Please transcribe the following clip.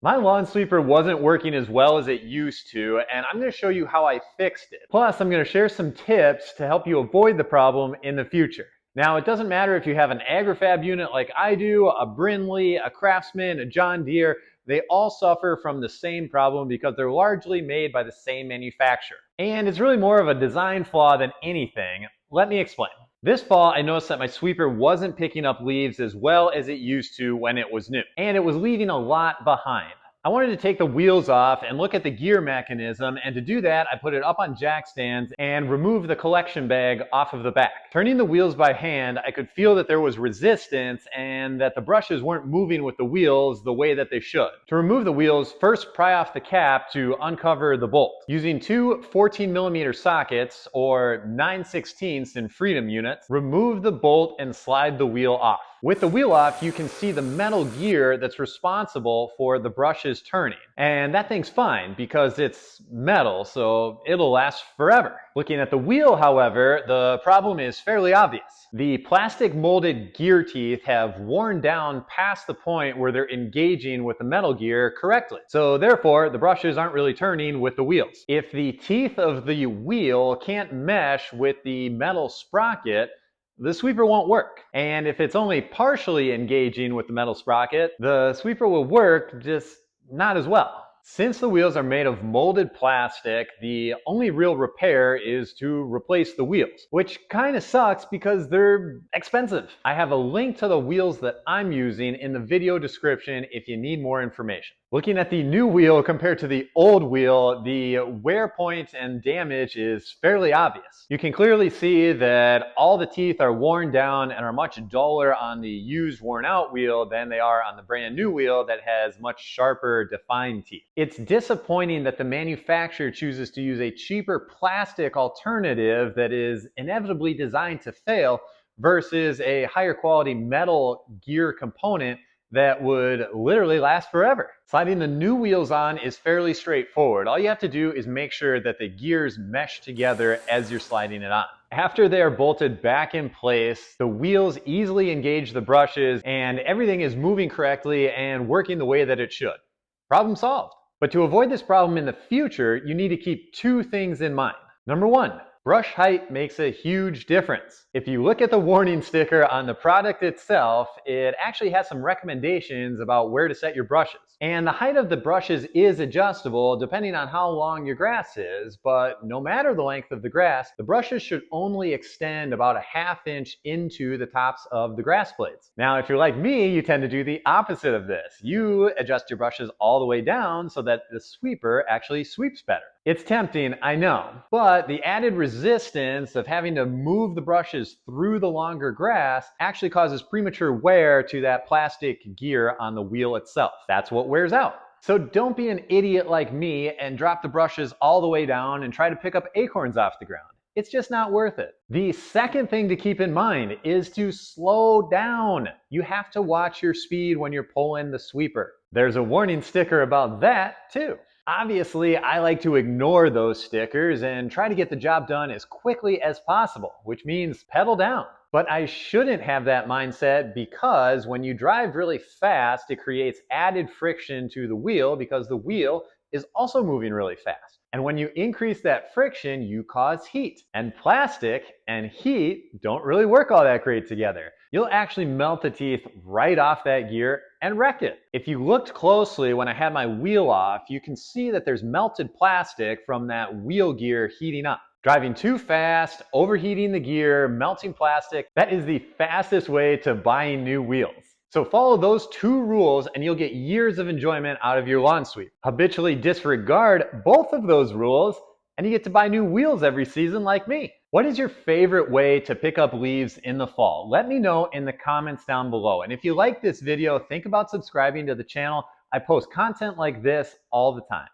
My lawn sweeper wasn't working as well as it used to, and I'm going to show you how I fixed it. Plus, I'm going to share some tips to help you avoid the problem in the future. Now, it doesn't matter if you have an AgriFab unit like I do, a Brinley, a Craftsman, a John Deere, they all suffer from the same problem because they're largely made by the same manufacturer. And it's really more of a design flaw than anything. Let me explain. This fall, I noticed that my sweeper wasn't picking up leaves as well as it used to when it was new, and it was leaving a lot behind. I wanted to take the wheels off and look at the gear mechanism, and to do that, I put it up on jack stands and removed the collection bag off of the back. Turning the wheels by hand, I could feel that there was resistance and that the brushes weren't moving with the wheels the way that they should. To remove the wheels, first pry off the cap to uncover the bolt. Using two 14mm sockets, or 9/16 in Freedom units, remove the bolt and slide the wheel off. With the wheel off, you can see the metal gear that's responsible for the brushes turning. And that thing's fine because it's metal, so it'll last forever. Looking at the wheel, however, the problem is fairly obvious. The plastic molded gear teeth have worn down past the point where they're engaging with the metal gear correctly. So therefore, the brushes aren't really turning with the wheels. If the teeth of the wheel can't mesh with the metal sprocket, the sweeper won't work. And if it's only partially engaging with the metal sprocket, the sweeper will work, just not as well. Since the wheels are made of molded plastic, the only real repair is to replace the wheels, which kind of sucks because they're expensive. I have a link to the wheels that I'm using in the video description if you need more information. Looking at the new wheel compared to the old wheel, the wear point and damage is fairly obvious. You can clearly see that all the teeth are worn down and are much duller on the used worn out wheel than they are on the brand new wheel that has much sharper defined teeth. It's disappointing that the manufacturer chooses to use a cheaper plastic alternative that is inevitably designed to fail versus a higher quality metal gear component that would literally last forever. Sliding the new wheels on is fairly straightforward. All you have to do is make sure that the gears mesh together as you're sliding it on. After they are bolted back in place, the wheels easily engage the brushes and everything is moving correctly and working the way that it should. Problem solved. But to avoid this problem in the future, you need to keep two things in mind. Number one, brush height makes a huge difference. If you look at the warning sticker on the product itself, it actually has some recommendations about where to set your brushes. And the height of the brushes is adjustable depending on how long your grass is, but no matter the length of the grass, the brushes should only extend about a ½ inch into the tops of the grass blades. Now, if you're like me, you tend to do the opposite of this. You adjust your brushes all the way down so that the sweeper actually sweeps better. It's tempting, I know, but the added resistance of having to move the brushes through the longer grass actually causes premature wear to that plastic gear on the wheel itself. That's what wears out. So don't be an idiot like me and drop the brushes all the way down and try to pick up acorns off the ground. It's just not worth it. The second thing to keep in mind is to slow down. You have to watch your speed when you're pulling the sweeper. There's a warning sticker about that too. Obviously, I like to ignore those stickers and try to get the job done as quickly as possible, which means pedal down. But I shouldn't have that mindset because when you drive really fast, it creates added friction to the wheel because the wheel is also moving really fast. And when you increase that friction, you cause heat. And plastic and heat don't really work all that great together. You'll actually melt the teeth right off that gear and wreck it. If you looked closely when I had my wheel off, you can see that there's melted plastic from that wheel gear heating up. Driving too fast, overheating the gear, melting plastic, that is the fastest way to buying new wheels. So follow those two rules and you'll get years of enjoyment out of your lawn sweep. Habitually disregard both of those rules and you get to buy new wheels every season like me. What is your favorite way to pick up leaves in the fall? Let me know in the comments down below. And if you like this video, think about subscribing to the channel. I post content like this all the time.